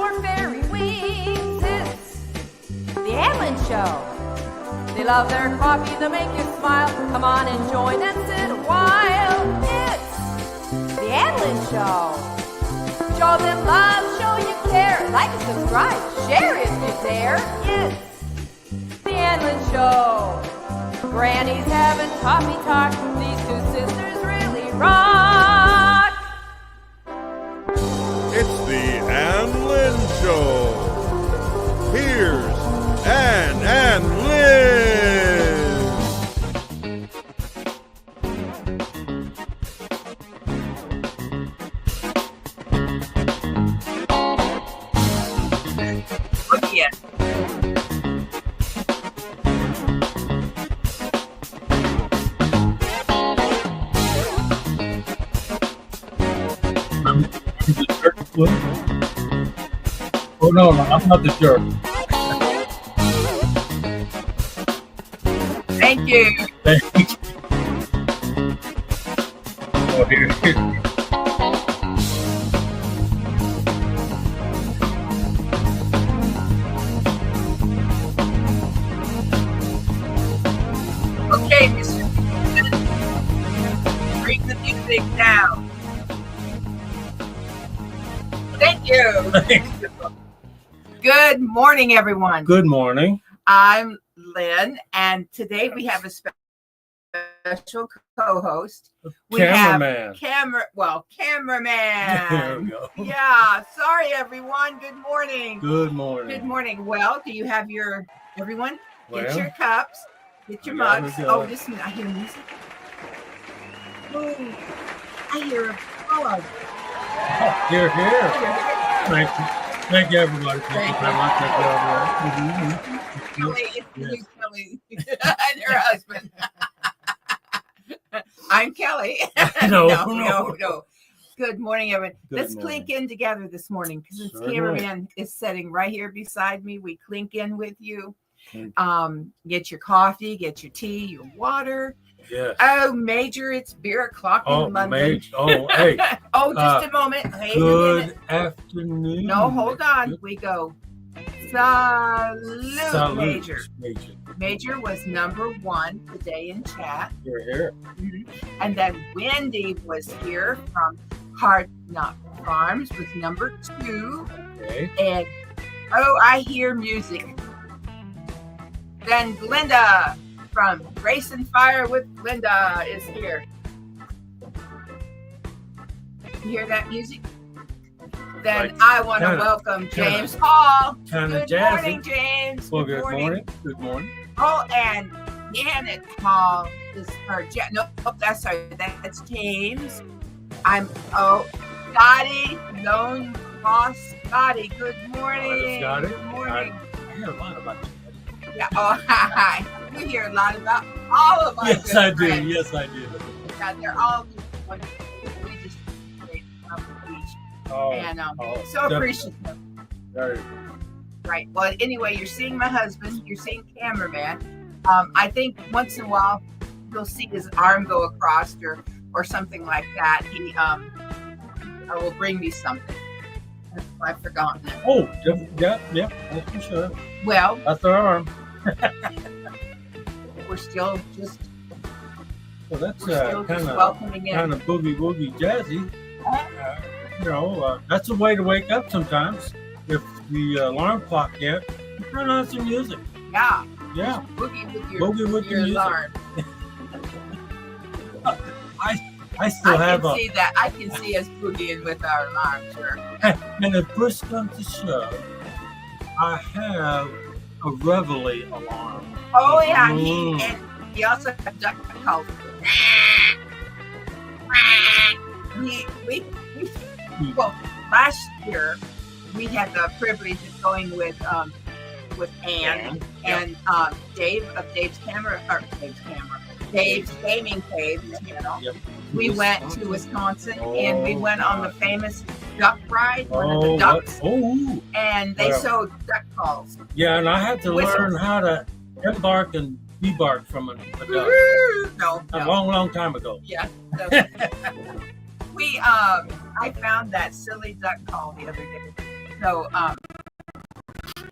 or fairy wings. It's the Ann Lynn Show. They love their coffee to make you smile. Come on and join and sit a while. It's the Ann Lynn Show. Show them love, show you care. Like and subscribe, share if you dare. It's the Ann Lynn Show. Granny's having coffee talk. These two sisters really rock. It's the Ann Lynn Show. Here's Ann Lynn. Look at The jerk foot. Oh no, I'm not the jerk. Thank you. Thank you. Oh, here. Okay, Mr. Bring the music down. Thank you. Good morning, everyone. Good morning. I'm Lynn, and today we have a special co-host. We Cameraman. Cameraman. There we go. Yeah, sorry, everyone. Good morning. Good morning. Good morning. Well, do you have everyone? Get Well, your cups. Get your I got mugs. it, Oh, listen, I hear music. Oh, I hear a frog. Here. I hear it. Thank you, everybody. Thank you very much. Kelly, it's Yes. you, Kelly, and her husband. I'm Kelly. No. No. Good morning, everyone. Good Let's morning. clink in together this morning because this Certainly. cameraman is sitting right here beside me. We clink in with you. Thank Get your coffee, get your tea, your water. Yes. Oh, Major, it's beer o'clock in Oh, London. mate. Oh, hey. Oh, just a moment. Wait a Good minute. afternoon. No, hold on. We go. Salute, Major. Major. Major was number 1 today in chat. You're here. And then Wendy was here from Hard Knock Farms with number 2. Okay. And I hear music. Then Glenda from Race and Fire with Glenda is here. You hear that music? Then Like, I want to kinda- welcome James Hall. Kinda Good jazzy. morning, James. Well, good morning. Good morning. Oh, and Janet Hall is that's sorry. That's James. Scotty, Lone Boss Scotty. Good morning. Scotty. Good morning. I hear a lot about you. Yeah. Oh, hi. We hear a lot about all of our Yes, good I do. friends. Yes, I do. Yeah, they're all wonderful. We just appreciate each Oh, and so definitely. appreciative. Very Right. Well, anyway, you're seeing my husband. You're seeing cameraman. I think once in a while you'll see his arm go across or something like that. He will bring me something. I've forgotten it. Oh, yeah, that's for sure. Well, That's our arm. we're still just Well, that's just kind welcoming in. of boogie woogie jazzy. That's a way to wake up sometimes. If the alarm clock can't, you turn on some music. Yeah. Yeah, Boogie with Boogie with your your music. alarm. I still have I can see us boogieing with our alarm, sure. and if push comes to shove, I have a Reveille alarm. Oh yeah, Mm. he also has duck calls. Well, last year we had the privilege of going with Ann and Dave's Gaming Cave channel. Yep. We went to Wisconsin and we went on the famous duck ride, one of the ducks, and they sold duck calls. Yeah, and I had to learn how to embark and debark from a duck. A long time ago. Yeah. I found that silly duck call the other day. So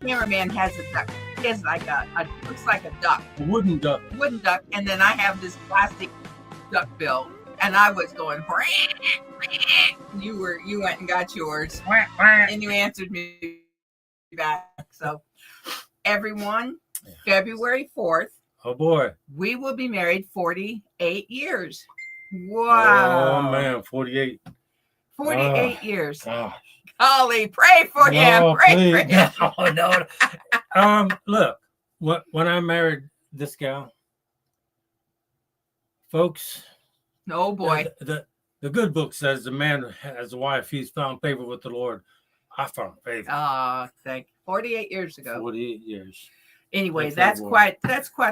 cameraman has a duck. He has like a looks like a duck. A wooden duck. Wooden duck, and then I have this plastic duck bill. And I was going, you went and got yours, and you answered me back. So, everyone, February 4th. Oh boy, we will be married 48 years. Wow. Oh man, 48. 48 years. Gosh. Golly, pray for him. Pray for him. No. Look, when I married this gal, folks. Oh boy. The good book says the man has a wife, he's found favor with the Lord. I found favor. Thank you. 48 years ago. 48 years. Anyway, that's quite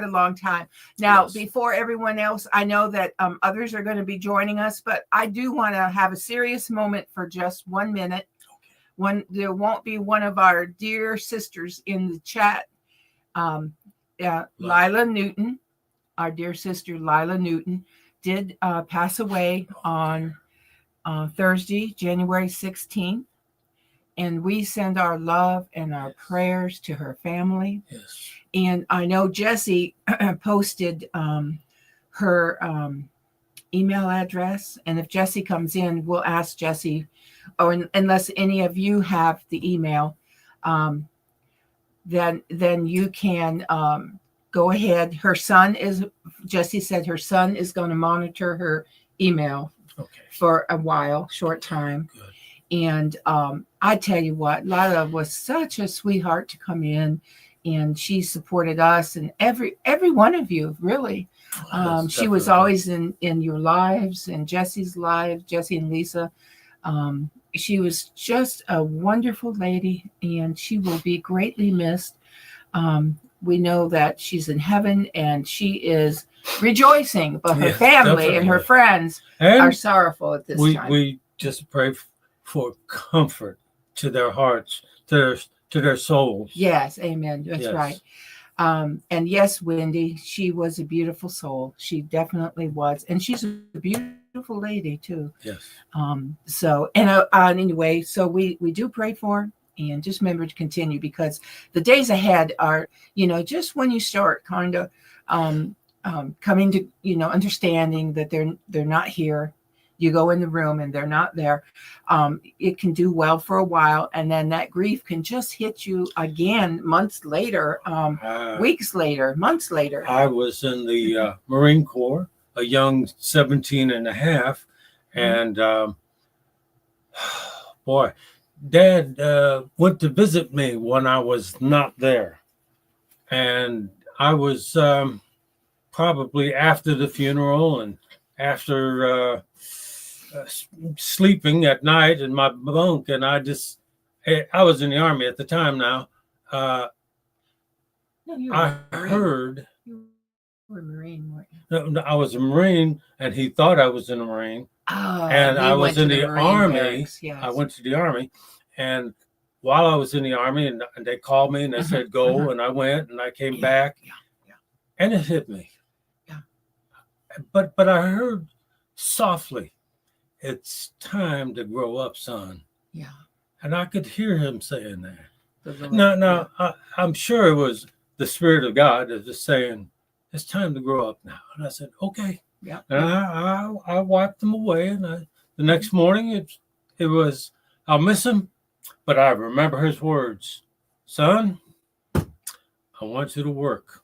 a long time. Now, before everyone else, I know that others are going to be joining us, but I do want to have a serious moment for just 1 minute. There won't be one of our dear sisters in the chat. Lila Newton, our dear sister Lila Newton, did pass away on Thursday, January 16th. And we send our love and our prayers to her family. Yes. And I know Jessie posted her email address. And if Jessie comes in, we'll ask Jessie, unless any of you have the email, then you can go ahead. Jessie said her son is going to monitor her email for a while, short time. Good. And I tell you what, Lila was such a sweetheart to come in, and she supported us and every one of you, really. She was always in your lives and Jessie's lives, Jessie and Lisa. She was just a wonderful lady, and she will be greatly missed. We know that she's in heaven and she is rejoicing, but her family and her friends are sorrowful at this time. We just pray for comfort to their hearts, to their souls. Yes, amen. That's right. And yes, Wendy, she was a beautiful soul. She definitely was. And she's a beautiful lady too. Yes. So, anyway, so we do pray for her, and just remember to continue, because the days ahead are, just when you start kind of coming to, understanding that they're not here. You go in the room and they're not there. It can do well for a while, and then that grief can just hit you again months later, weeks later, months later. I was in the Marine Corps, a young 17 and a half, and boy, Dad went to visit me when I was not there, and I was probably after the funeral and after sleeping at night in my bunk, and I was in the Army at the time now. I heard you were a Marine, weren't you? No, I was a Marine, and he thought I was in a Marine. And I was in the Army. Yes. I went to the Army, and while I was in the Army, and they called me and they said go, and I went and I came back, and it hit me. Yeah. But I heard softly, "It's time to grow up, son." Yeah. And I could hear him saying that. No, I'm sure it was the Spirit of God that was saying, "It's time to grow up now." And I said, "Okay." Yeah. And I wiped them away, and the next morning it was, I'll miss him, but I remember his words, "Son, I want you to work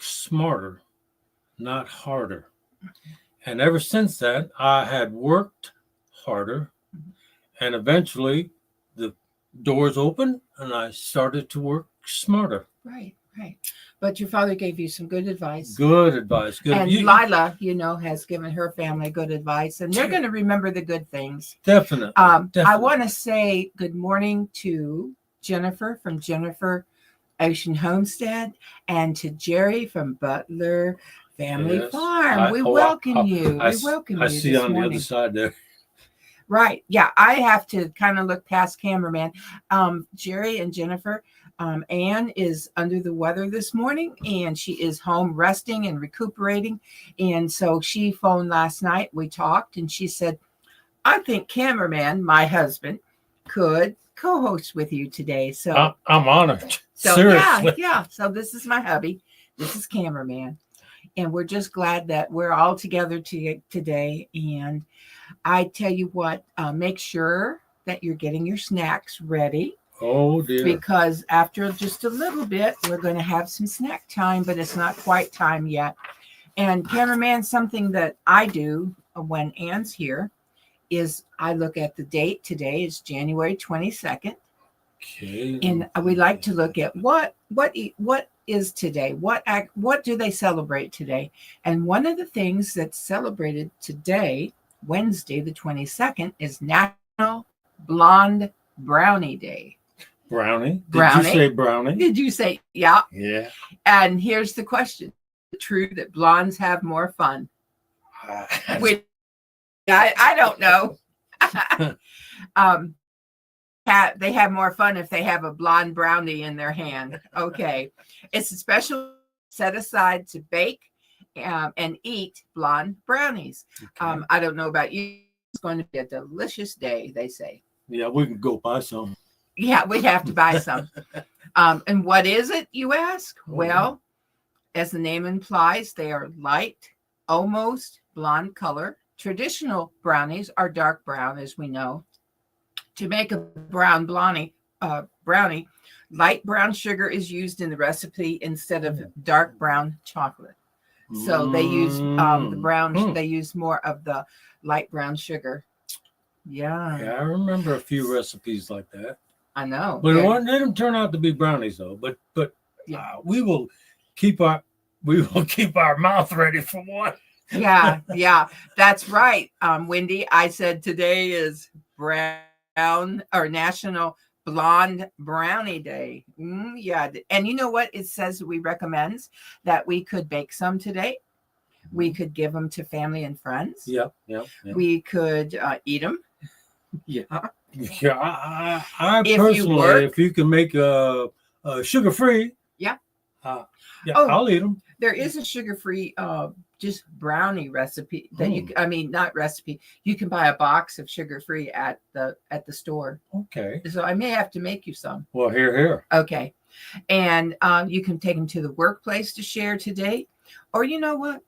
smarter, not harder." And ever since that, I had worked harder, and eventually the doors opened and I started to work smarter. Right. But your father gave you some good advice. Good advice. Good. And Lila, has given her family good advice, and they're going to remember the good things. Definitely. I want to say good morning to Jennifer from Jennifer Ocean Homestead, and to Jerry from Butler Family Farm. We welcome you. We welcome you. I see this on morning. the other side there. Right. Yeah. I have to kind of look past cameraman. Jerry and Jennifer, Ann is under the weather this morning, and she is home resting and recuperating. And so she phoned last night. We talked, and she said, "I think cameraman, my husband, could co-host with you today. So I'm honored. So Seriously. yeah. So this is my hubby. This is cameraman. And we're just glad that we're all together today. And I tell you what, make sure that you're getting your snacks ready. Oh dear. Because after just a little bit, we're going to have some snack time, but it's not quite time yet. And cameraman, something that I do when Ann's here is I look at the date. Today is January 22nd. Okay. And we like to look at what is today, what do they celebrate today. And one of the things that's celebrated today, Wednesday the 22nd, is National Blonde Brownie Day. Brownie? Brownie? Did you say brownie? Did you say yeah? Yeah. And here's the question: true that blondes have more fun? Which I don't know. They have more fun if they have a blonde brownie in their hand. Okay. It's a special set aside to bake and eat blonde brownies. Okay. I don't know about you. It's going to be a delicious day, they say. Yeah, we can go buy some. Yeah, we have to buy some. And what is it, you ask? Well, as the name implies, they are light, almost blonde color. Traditional brownies are dark brown, as we know. To make a brown brownie, light brown sugar is used in the recipe instead of dark brown chocolate. So they use the brown. They use more of the light brown sugar. Yeah, I remember a few recipes like that. I know. But it didn't turn out to be brownies though. But we will keep our mouth ready for one. Yeah, that's right, Wendy. I said today is National Blonde Brownie Day. Yeah, and you know what? It says we recommends that we could bake some today. We could give them to family and friends. Yeah. We could eat them. Yeah. Yeah, I personally, if you can make a sugar-free, I'll eat them. There is a sugar-free just brownie recipe that not recipe. You can buy a box of sugar-free at the store. Okay. So I may have to make you some. Well, here. Okay. And you can take them to the workplace to share today. Or you know what?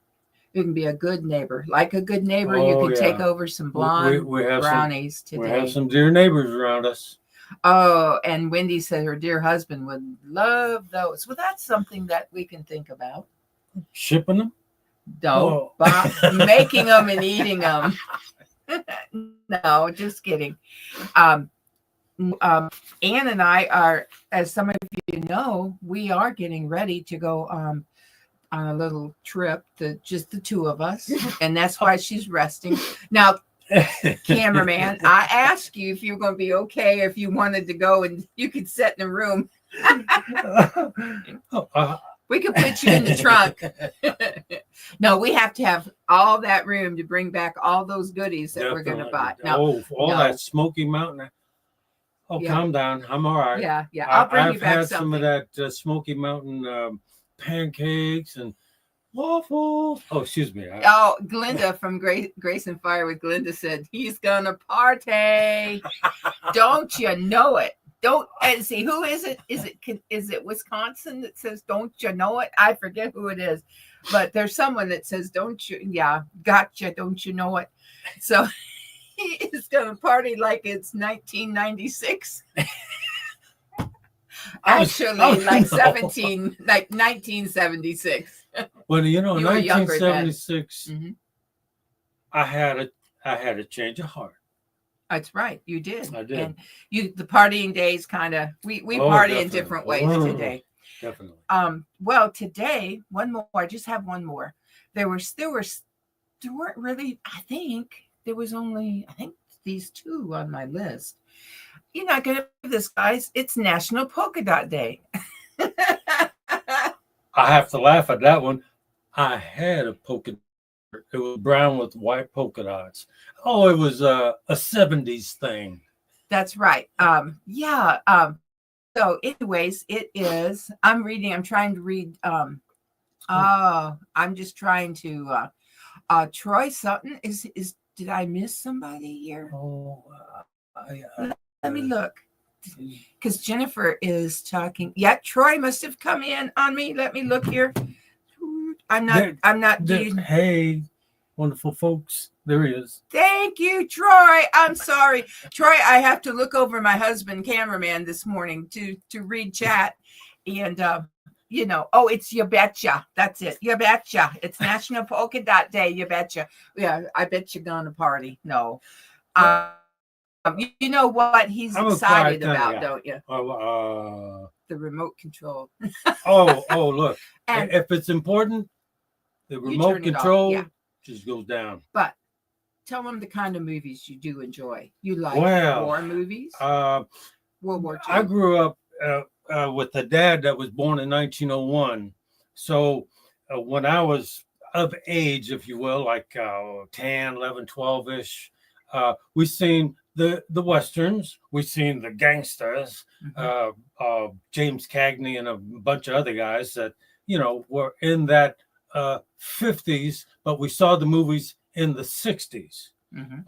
You can be a good neighbor. Like a good neighbor, you can take over some blonde brownies today. We have some dear neighbors around us. Oh, and Wendy said her dear husband would love those. Well, that's something that we can think about. Shipping them? No, making them and eating them. No, just kidding. Ann and I are, as some of you know, we are getting ready to go on a little trip, just the two of us, and that's why she's resting. Now, cameraman, I asked you if you were going to be okay, if you wanted to go and you could sit in a room. We could put you in the trunk. No, we have to have all that room to bring back all those goodies that we're going to buy. No, that Smoky Mountain. Oh, calm down. I'm all right. Yeah. I'll bring you back had something. some of that Smoky Mountain pancakes and waffles. Oh, excuse me. Glinda from Grace and Fire with Glinda said he's gonna party. Don't you know it? Don't and see who is it? Is it Wisconsin that says don't you know it? I forget who it is, but there's someone that says don't you? Yeah, gotcha. Don't you know it? So he is gonna party like it's 1996. Actually, like 1976. Well, you know, You were younger 1976, I had a change of heart. That's right, you did. I did. And the partying days kind of we party in different ways today. Definitely. Well, today one more. I just have one more. There weren't really. I think there was only these two on my list. You're not going to believe this, guys. It's National Polka Dot Day. I have to laugh at that one. I had a polka dot. It was brown with white polka dots. Oh, it was a 70s thing. That's right. So anyways, it is. I'm trying to read. I'm just trying to. Troy Sutton is. Did I miss somebody here? Oh, Let me look. because Jennifer is talking. Yeah, Troy must have come in on me. Let me look here. I'm not. Hey, wonderful folks. There he is. Thank you, Troy. I'm sorry. Troy, I have to look over my husband, cameraman, this morning to read chat. And, it's You Betcha. That's it. You Betcha. It's National Polka Dot Day. You Betcha. Yeah, I bet you're going to party. No. You know what he's excited about, don't you? The remote control. Look. And if it's important, the remote control just goes down. But tell them the kind of movies you do enjoy. You like war movies? World War II. I grew up with a dad that was born in 1901. So when I was of age, if you will, like 10, 11, 12-ish, we seen the Westerns. We seen the gangsters, James Cagney and a bunch of other guys that, were in that 50s, but we saw the movies in the 60s.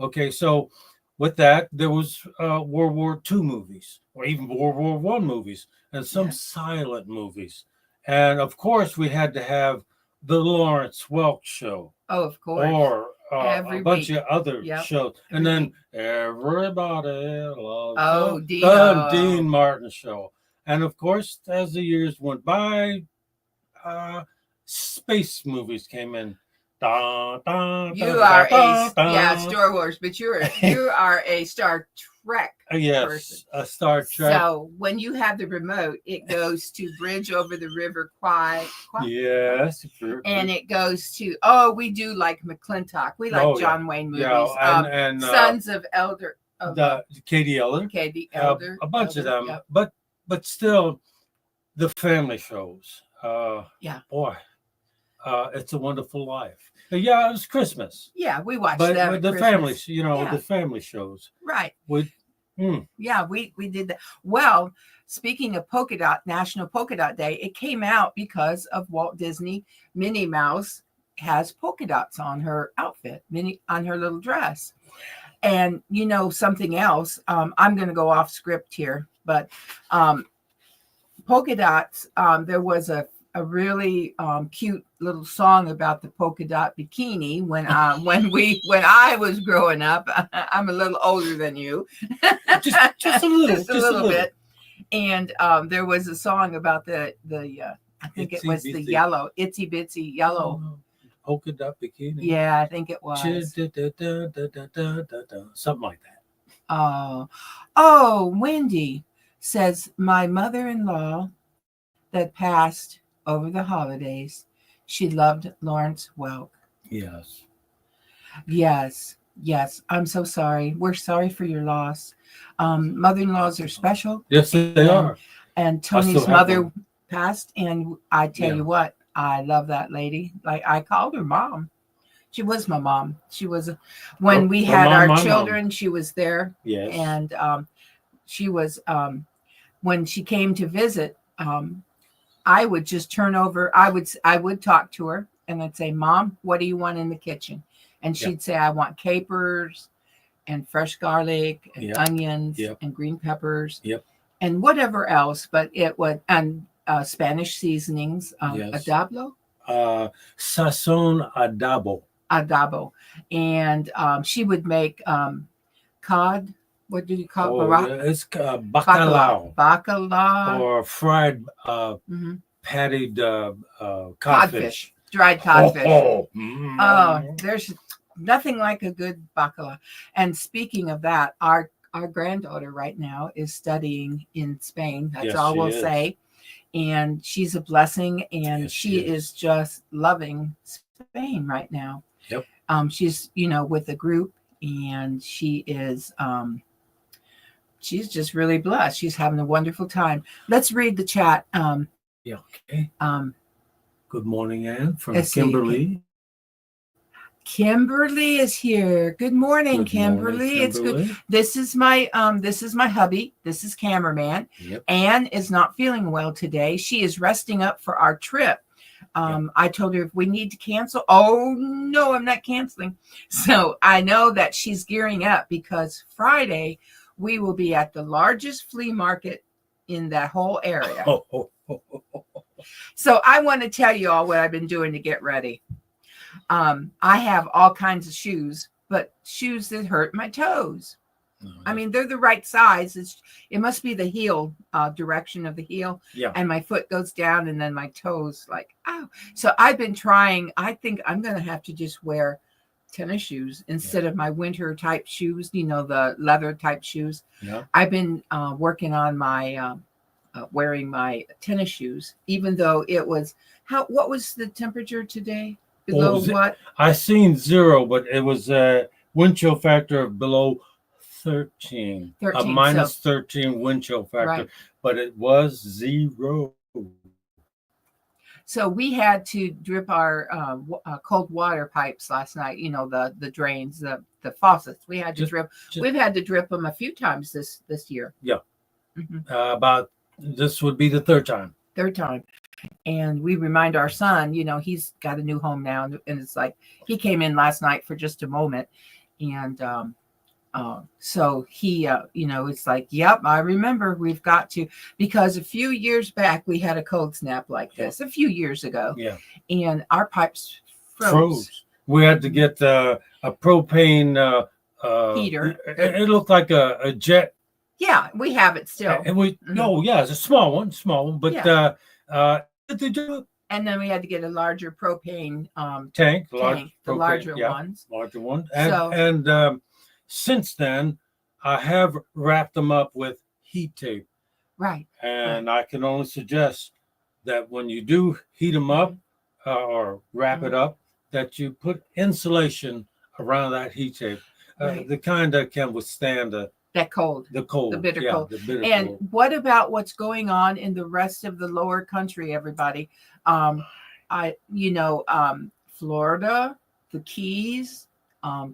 Okay, so with that, there was World War II movies, or even World War I movies, and some silent movies. And of course, we had to have the Lawrence Welk Show. Oh, of course. Or a bunch of other shows. And then everybody loves the Dean Martin Show. And of course, as the years went by, space movies came in. Star Wars, but you are a Star Trek person. A Star Trek. So when you have the remote, it goes to Bridge Over the River Kwai. Yes. And it goes to, we do like McClintock. We like John Wayne movies. Yeah, and Sons of Elder. Katie Elder. A bunch of them. Yep. But still, the family shows. Boy. It's a Wonderful Life. Yeah, it was Christmas. Yeah, we watched that. But the family, the family shows. Right. Yeah, we did that. Well, speaking of polka dot, National Polka Dot Day, it came out because of Walt Disney. Minnie Mouse has polka dots on her outfit, on her little dress. And something else, I'm going to go off script here, but polka dots, there was a really cute little song about the polka dot bikini when I was growing up. I'm a little older than you, just a little bit. And there was a song about the I think it was the yellow itsy bitsy yellow polka dot bikini. Yeah, I think it was something like that. Oh, Wendy says my mother-in-law that passed over the holidays, she loved Lawrence Welk. Yes. I'm so sorry. We're sorry for your loss. Mother-in-laws are special. Yes, they are. And Tony's mother passed, and I tell you what, I love that lady. Like, I called her mom. She was my mom. She was when we had our children. She was there. Yes. And she was when she came to visit. I would just turn over. I would talk to her and I'd say, Mom, what do you want in the kitchen? And she'd say, I want capers and fresh garlic and onions and green peppers and whatever else. But it would, and Spanish seasonings, adoblo. Sazon Adobo. And she would make cod. What do you call it? It's bacalao. Bacalao. Or fried patted codfish. Dried codfish. There's nothing like a good bacalao. And speaking of that, our granddaughter right now is studying in Spain. That's all we'll say. And she's a blessing, and she is just loving Spain right now. Yep. She's, with a group, and she is she's just really blessed. She's having a wonderful time. Let's read the chat. Okay. Good morning, Ann, from Kimberly. Kimberly is here. Good morning, Kimberly. It's good. This is my hubby. This is cameraman. Yep. Ann is not feeling well today. She is resting up for our trip. I told her if we need to cancel. Oh no, I'm not canceling. So I know that she's gearing up because Friday we will be at the largest flea market in that whole area. So I want to tell you all what I've been doing to get ready. I have all kinds of shoes, but shoes that hurt my toes. I mean, they're the right size. It must be the heel direction of the heel. Yeah. And my foot goes down and then my toes like, ow. So I've been trying. I think I'm going to have to just wear tennis shoes instead of my winter type shoes, the leather type shoes. Yeah. I've been working on my wearing my tennis shoes, even though it was what was the temperature today? Below what? I seen 0, but it was a wind chill factor of below 13, a minus 13 wind chill factor, right. But it was 0. So we had to drip our cold water pipes last night. The drains, the faucets. We had to drip. We've had to drip them a few times this year. Yeah. Mm-hmm. This would be the third time. And we remind our son, he's got a new home now, and it's like he came in last night for just a moment, and so he, it's like, yep, I remember we've got to, because a few years back we had a cold snap like this a few years ago, and our pipes froze. We had to get a propane heater. It looked like a jet. Yeah, we have it still. And it's a small one, but and then we had to get a larger propane tank, the larger ones. Larger one. And since then, I have wrapped them up with heat tape. Right. And I can only suggest that when you do heat them up or wrap it up, that you put insulation around that heat tape, the kind that can withstand the bitter cold. And cold. What about what's going on in the rest of the lower country, everybody? Florida, the Keys,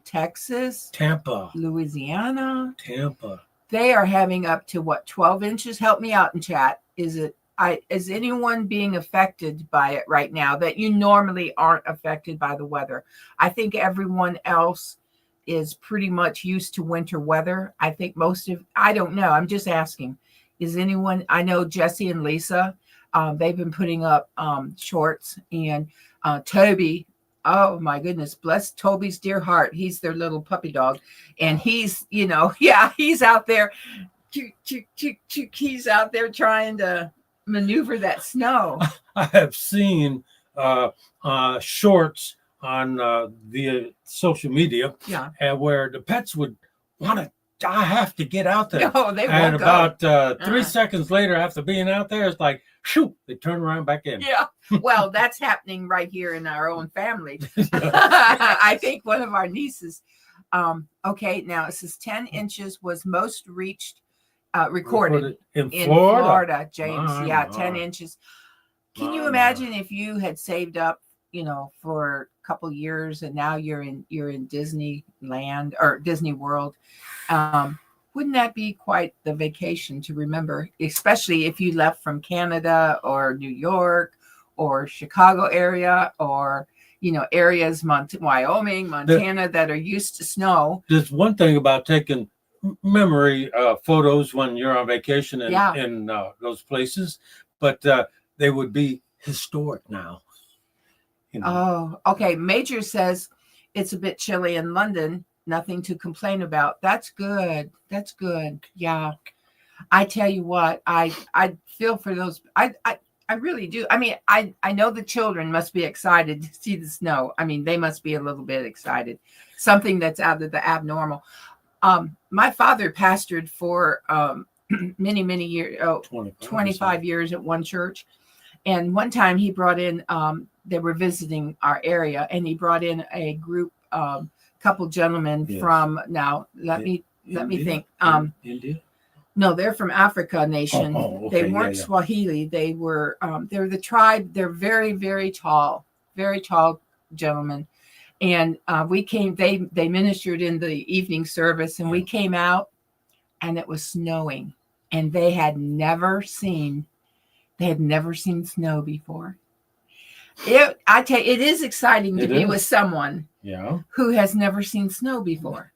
Texas, Tampa, Louisiana, Tampa. They are having up to 12 inches. Help me out in chat. Is anyone being affected by it right now that you normally aren't affected by the weather? I think everyone else is pretty much used to winter weather. I think I don't know. I'm just asking. Is anyone, I know Jesse and Lisa, they've been putting up shorts, and Toby, oh my goodness, bless Toby's dear heart. He's their little puppy dog. And he's, he's out there. He's out there trying to maneuver that snow. I have seen shorts on the social media, and where the pets would want to, I have to get out there. No, they won't and go. About 3 seconds later, after being out there, it's like, shoot, they turn around back in. Yeah, well, that's happening right here in our own family. I think one of our nieces, okay, now it says 10 inches was most recorded in Florida, James. 10 inches. Can you imagine if you had saved up, for a couple years, and now you're in Disneyland or Disney World? Wouldn't that be quite the vacation to remember, especially if you left from Canada or New York or Chicago area, or areas, Wyoming, Montana, that are used to snow? There's one thing about taking memory photos when you're on vacation in those places, but they would be historic now. Oh, okay. Major says it's a bit chilly in London. Nothing to complain about. That's good. Yeah. I tell you what, I feel for those. I really do. I mean, I know the children must be excited to see the snow. I mean, they must be a little bit excited. Something that's out of the abnormal. My father pastored for many years, 25 years at one church. And one time he brought in, they were visiting our area, and he brought in a group, couple gentlemen from, now let me think. India? No, they're from Africa nation. Okay. They weren't Swahili. They were, they're the tribe. They're very, very tall gentlemen. And we came, they ministered in the evening service, and we came out, and it was snowing, and they had never seen snow before. I tell you, it is exciting to be with someone who has never seen snow before.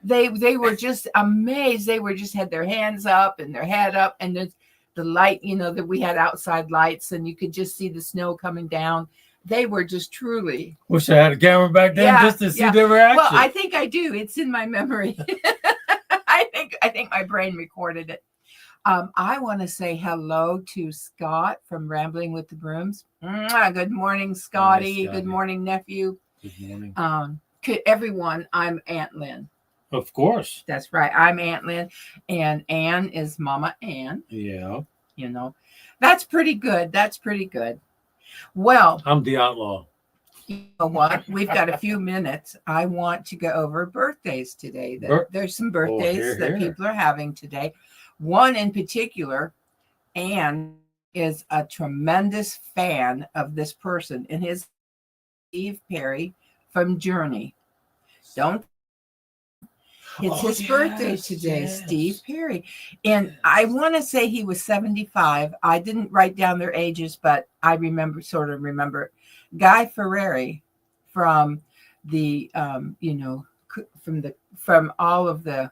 they were just amazed. They were just had their hands up and their head up, and the light, that we had outside lights, and you could just see the snow coming down. They were just truly. Wish I had a camera back then just to see their reaction. Well, I think I do. It's in my memory. I think my brain recorded it. I want to say hello to Scott from Rambling with the Brooms. Good morning, Scotty. Scotty. Good morning, nephew. Good morning. Everyone, I'm Aunt Lynn. Of course. That's right. I'm Aunt Lynn, and Ann is Mama Ann. Yeah. That's pretty good. That's pretty good. Well, I'm the outlaw. You know what? We've got a few minutes. I want to go over birthdays today. There's some birthdays that people are having today. One in particular, Ann is a tremendous fan of this person, and his Steve Perry from Journey. It's his birthday today, Steve Perry. And I want to say he was 75. I didn't write down their ages, but I remember Guy Ferrari from the from all of the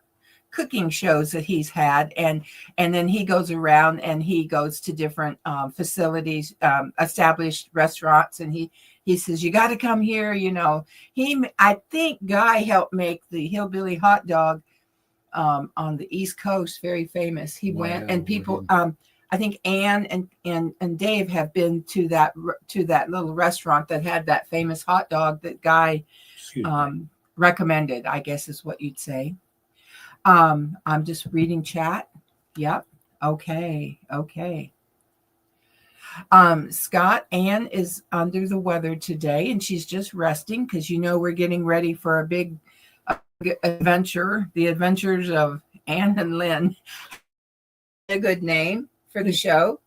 cooking shows that he's had, and then he goes around and he goes to different facilities, established restaurants, and he says, you got to come here. I think Guy helped make the hillbilly hot dog on the East Coast very famous. He went, and people, I think Ann and Dave have been to that little restaurant that had that famous hot dog that Guy recommended, I guess is what you'd say. I'm just reading chat. Yep. Okay. Scott, Ann is under the weather today, and she's just resting because we're getting ready for a big adventure, the adventures of Ann and Lynn. A good name for the show.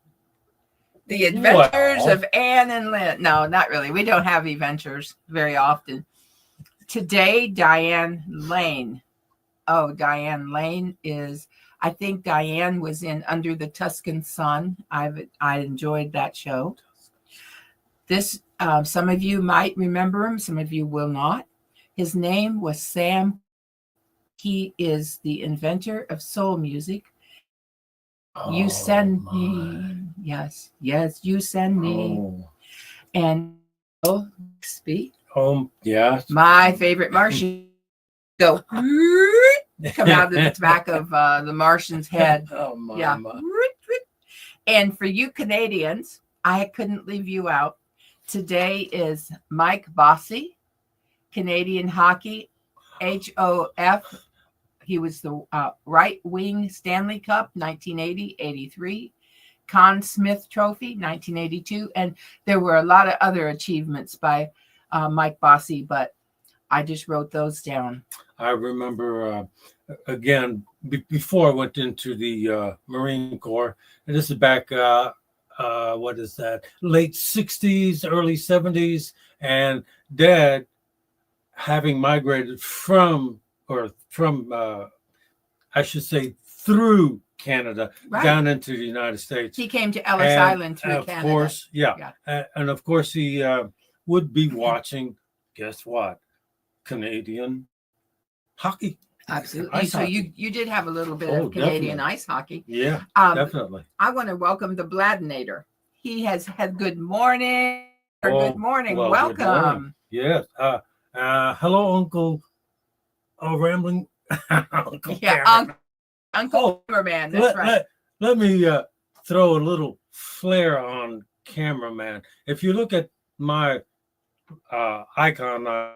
The Adventures of Ann and Lynn. No, not really. We don't have adventures very often. Today, Diane Lane. Oh, Diane Lane is... I think Diane was in Under the Tuscan Sun. I enjoyed that show. This some of you might remember him, some of you will not. His name was Sam. He is the inventor of soul music. You send me, yes, you send me, and speak. Yeah. My favorite Martian go. Come out of the back of the Martian's head. Yeah. And for you Canadians, I couldn't leave you out. Today is Mike Bossy, Canadian hockey, HOF. He was the right wing Stanley Cup, 1980-83, Conn Smythe Trophy, 1982. And there were a lot of other achievements by Mike Bossy, but I just wrote those down. I remember, again, before I went into the Marine Corps, and this is back, what is that, late 60s, early 70s, and Dad, having migrated from, I should say, through Canada, down into the United States. He came to Ellis Island through Canada. Of course, yeah. And of course, he would be watching, guess what? Canadian hockey. Absolutely. So you did have a little bit of Canadian ice hockey. Yeah, definitely. I want to welcome the Bladinator. He has had good morning. Good morning. Welcome. Good morning. Yes. Hello, Uncle. Rambling. Uncle. Yeah, Uncle Cameraman. That's right. Let me throw a little flair on Cameraman. If you look at my icon,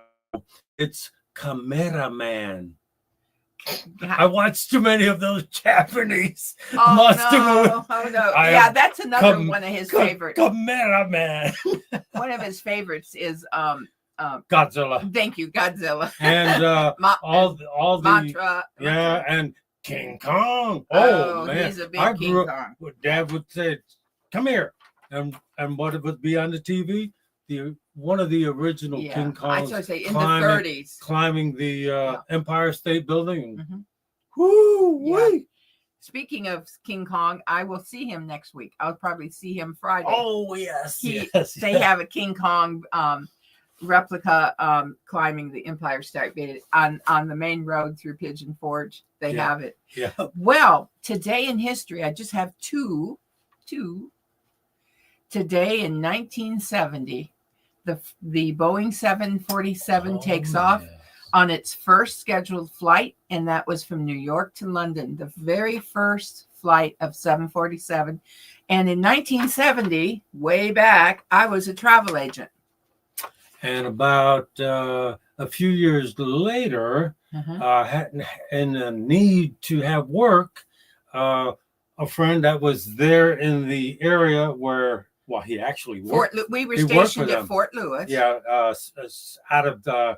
it's Cameraman. I watched too many of those Japanese monster movies. Oh no! Yeah, that's another one of his favorites. Cameraman. One of his favorites is Godzilla. Thank you, Godzilla. And all the Mantra. Yeah, and King Kong. Oh man, he's a big King Kong. Dad would say, "Come here," and what it would be on the TV. One of the original King Kongs, I should say in the 30s, climbing the Empire State Building. Mm-hmm. Woo! Speaking of King Kong, I will see him next week. I'll probably see him Friday. Oh yes, They have a King Kong replica climbing the Empire State Building on the main road through Pigeon Forge. They have it. Yeah. Well, today in history, I just have two. Today in 1970, the Boeing 747 takes off on its first scheduled flight, and that was from New York to London, the very first flight of 747. And in 1970, way back, I was a travel agent. And about a few years later, in a need to have work, a friend that was there in the area where, well, he actually worked. We were stationed at Fort Lewis. Yeah, out of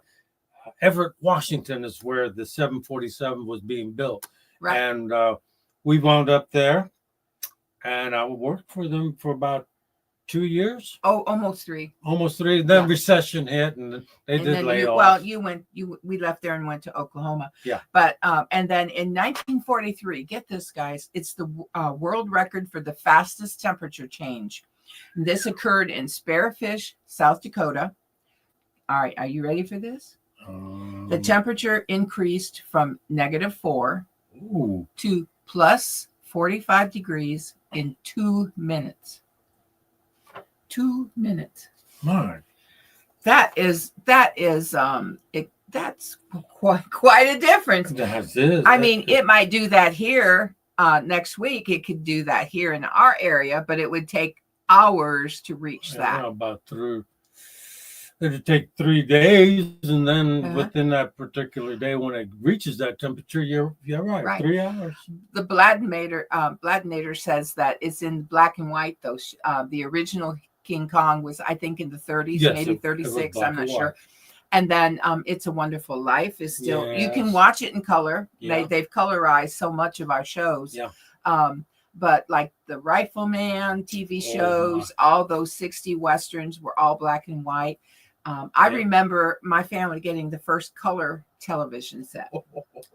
Everett, Washington is where the 747 was being built. Right. And we wound up there, and I worked for them for about 2 years. Oh, almost 3. Almost 3. Then recession hit, and they did lay off. Well, we left there and went to Oklahoma. Yeah. But and then in 1943, get this, guys, it's the world record for the fastest temperature change. This occurred in Spearfish, South Dakota. All right, are you ready for this? The temperature increased from -4 to plus 45 degrees in 2 minutes. 2 minutes. My. That's quite a difference. That's it. I mean, it might do that here next week. It could do that here in our area, but it would take hours to reach that. About through. It'd take 3 days, and then within that particular day, when it reaches that temperature, you're right. 3 hours. The Bladinator says that it's in black and white. Though the original King Kong was, I think, in the 30s, maybe 36. I'm not sure. And then It's a Wonderful Life is still. You can watch it in color. Yeah. They've colorized so much of our shows. Yeah. But like the Rifleman TV shows, all those 60 westerns were all black and white. I remember my family getting the first color television set.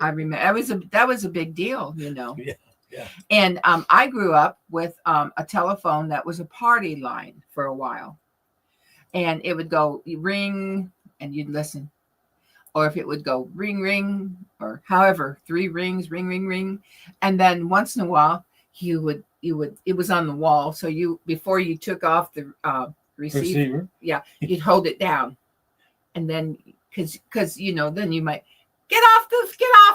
I remember that was a big deal, you know. Yeah. And I grew up with a telephone that was a party line for a while, and it would go ring, and you'd listen, or if it would go ring ring, or however 3 rings, ring ring ring, and then once in a while you would it was on the wall, so before you took off the receiver. Yeah, you'd hold it down, and then because then you might get off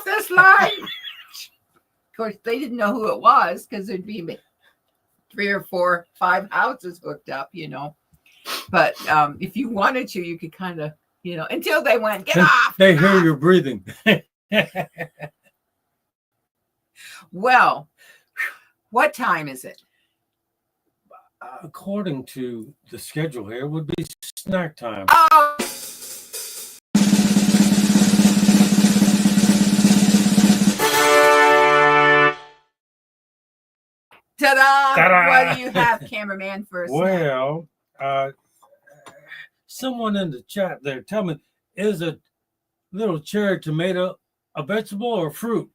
this line. Of course, they didn't know who it was because there'd be 3 or 4, 5 houses hooked up, But if you wanted to, you could kind of, until they went, get off. They hear you breathing. Well, what time is it? According to the schedule here, it would be snack time. Oh. Ta-da! Ta-da! What do you have, cameraman, for us? Well, someone in the chat there, tell me, is a little cherry tomato a vegetable or fruit?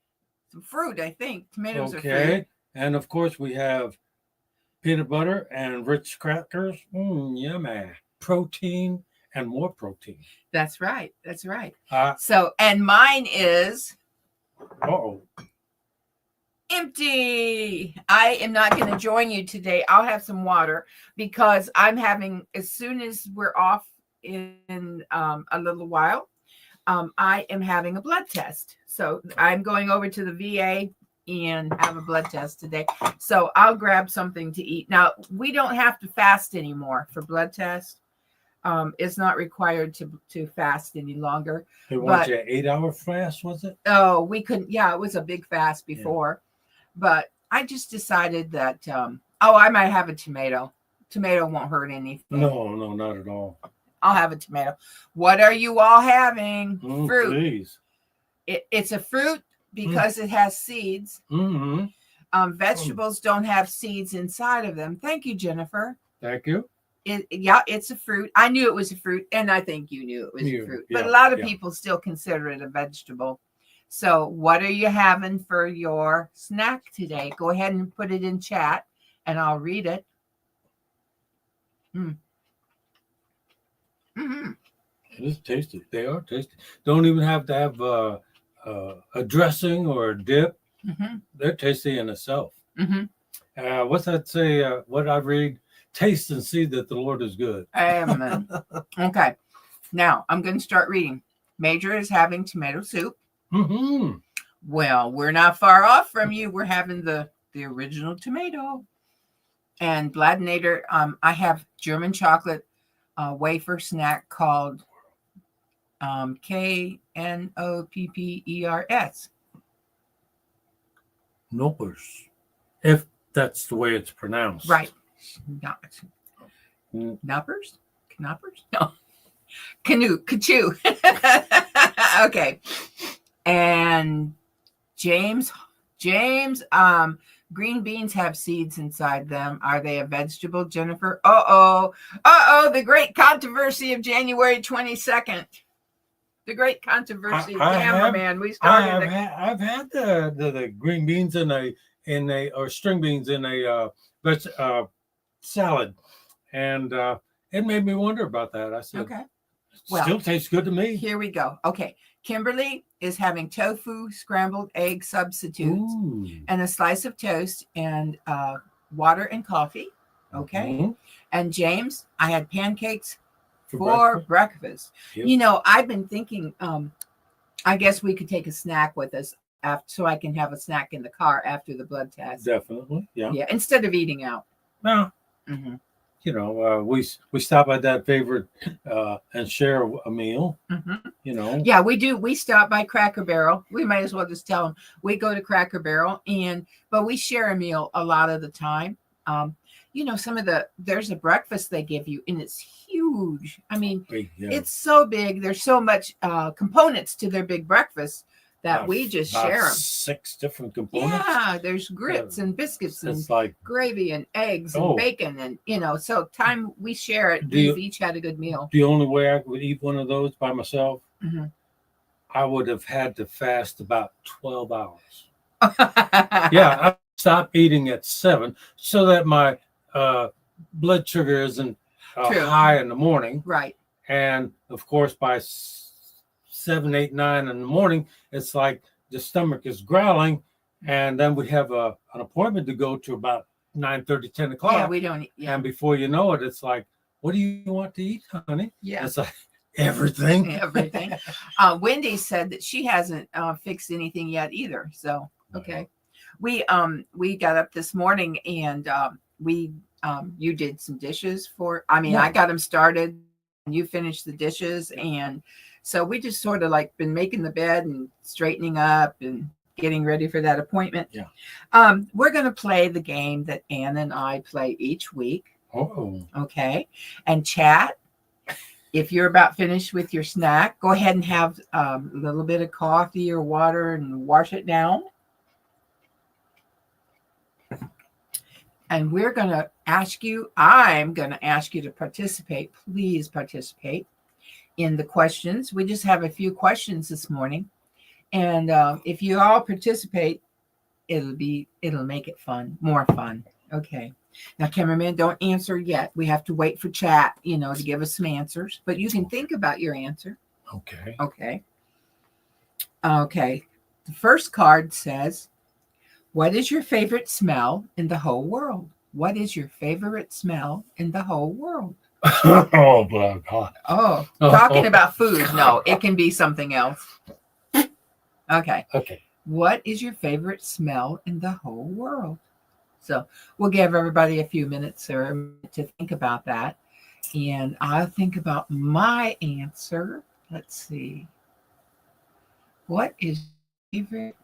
Some fruit, I think. Tomatoes are fruit. Okay, and of course we have peanut butter and rich crackers. Yummy. Protein and more protein. That's right. So, and mine is empty. I am not going to join you today. I'll have some water because I'm having, as soon as we're off in a little while, I am having a blood test. So I'm going over to the VA and have a blood test today. So I'll grab something to eat. Now, we don't have to fast anymore for blood tests. It's not required to fast any longer. They want you an 8-hour fast, was it? Oh, we couldn't. Yeah, it was a big fast before. Yeah. But I just decided that, I might have a tomato. Tomato won't hurt anything. No, not at all. I'll have a tomato. What are you all having? Fruit. Please. It's a fruit because it has seeds. Mm-hmm. Vegetables don't have seeds inside of them. Thank you, Jennifer. Thank you. It's a fruit. I knew it was a fruit, and I think you knew it was a fruit. But a lot of people still consider it a vegetable. So what are you having for your snack today? Go ahead and put it in chat, and I'll read it. It is tasty. They are tasty. Don't even have to have a dressing or a dip. Mm-hmm. They're tasty in itself. Mm-hmm. What's that say? What I read? Taste and see that the Lord is good. Amen. Okay. Now I'm going to start reading. Major is having tomato soup. Mm-hmm. Well, we're not far off from you. We're having the original tomato. And Bladinator, I have German chocolate wafer snack called Knoppers. Knoppers, if that's the way it's pronounced. Right. Mm. Knoppers? Knoppers? No. Kachoo. Okay. And James, green beans have seeds inside them. Are they a vegetable, Jennifer? The great controversy of January 22nd. The great controversy of cameraman. We started. I've had the green beans in a or string beans in a salad, and it made me wonder about that. I said, Okay. Still tastes good to me. Here we go. Okay. Kimberly is having tofu, scrambled egg substitutes, and a slice of toast and water and coffee. Okay. Mm-hmm. And James, I had pancakes for breakfast. Yep. I've been thinking, I guess we could take a snack with us so I can have a snack in the car after the blood test. Definitely. Yeah. Yeah. Instead of eating out. No. Mm-hmm. We stop at that favorite and share a meal. Mm-hmm. Yeah, we do. We stop by Cracker Barrel. We might as well just tell them we go to Cracker Barrel, but we share a meal a lot of the time. There's a breakfast they give you, and it's huge. I mean, It's so big. There's so much components to their big breakfast that we just share them. 6 different components. Yeah, there's grits and biscuits and like gravy and eggs and bacon, and so time we share it. We've each had a good meal. The only way I would eat one of those by myself, Mm-hmm. I would have had to fast about 12 hours. Yeah, I stopped eating at 7 so that my blood sugar isn't high in the morning. Right. And of course, by 7, 8, 9 in the morning, it's like the stomach is growling, and then we have an appointment to go to about 9:30, 10 o'clock. Yeah, we don't eat. Yeah. And before you know it, it's like, what do you want to eat, honey? Yeah. It's like everything. Everything. Wendy said that she hasn't fixed anything yet either. So, okay. We got up this morning and you did some dishes I got them started and you finished the dishes. And so we just sort of like been making the bed and straightening up and getting ready for that appointment. Yeah. We're going to play the game that Ann and I play each week. Oh. Okay. And chat. If you're about finished with your snack, go ahead and have a little bit of coffee or water and wash it down. And I'm going to ask you to participate. Please participate in the questions. We just have a few questions this morning. And if you all participate, it'll make it fun, more fun. Okay. Now, cameraman, don't answer yet. We have to wait for chat, to give us some answers. But you can think about your answer. Okay. Okay. The first card says, what is your favorite smell in the whole world? What is your favorite smell in the whole world? Oh, my God. Oh, talking about food. No, it can be something else. Okay. What is your favorite smell in the whole world? So we'll give everybody a few minutes to think about that. And I'll think about my answer. Let's see. What is your favorite?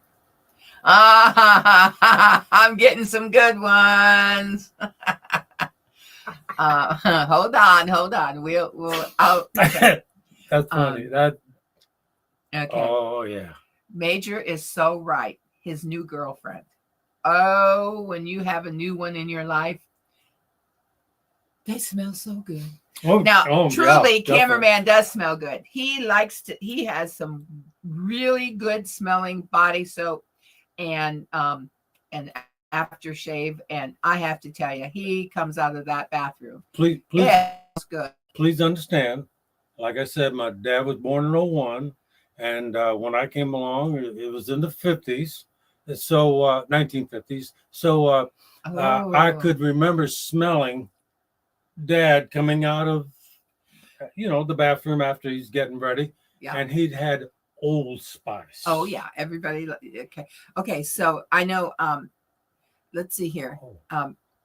I'm getting some good ones. Hold on. Okay. That's funny. Okay. Oh, yeah. Major is so right. His new girlfriend. Oh, when you have a new one in your life, they smell so good. Truly, cameraman does smell good. He has some really good smelling body soap and aftershave. And I have to tell you, he comes out of that bathroom. Please, it's good. Please understand, like I said, my dad was born in 01. And when I came along, it was in the 50s. So 1950s. So I could remember smelling Dad coming out of, the bathroom after he's getting ready. Yeah. And he'd had Old Spice. Oh yeah, everybody. Okay. So I know. Let's see here.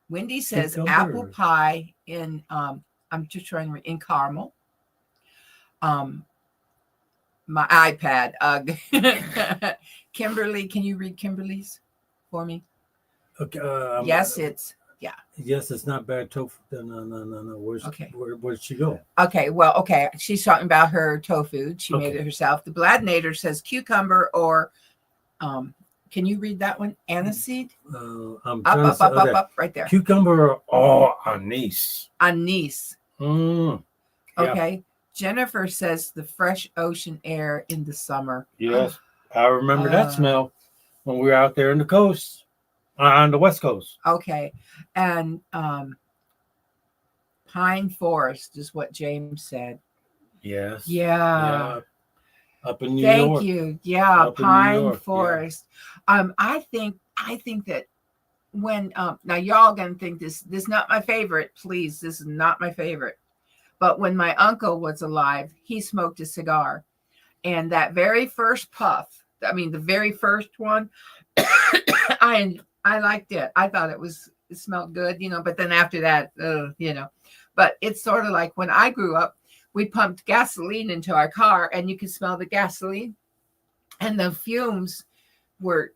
Wendy says apple pie in. I'm just trying to read in caramel. My iPad. Kimberly, can you read Kimberly's for me? Okay. Yes, it's Yes, it's not bad tofu. No. Where'd she go? Okay, well, okay. She's talking about her tofu. She made it herself. The Bladnator says cucumber or can you read that one? Aniseed? Up, right there. Cucumber or anise. Anise. Yeah. Okay. Jennifer says the fresh ocean air in the summer. Yes, I remember that smell when we were out there on the coast, on the West Coast. Okay. And pine forest is what James said. Yes. Yeah. Up in New York. Thank you. Yeah, Up in New pine York, forest. I think that when now y'all gonna think this is not my favorite. Please, this is not my favorite. But when my uncle was alive, he smoked a cigar, and that very first puff, the very first one, I liked it. I thought it smelled good, but then after that, but it's sort of like when I grew up, we pumped gasoline into our car and you could smell the gasoline and the fumes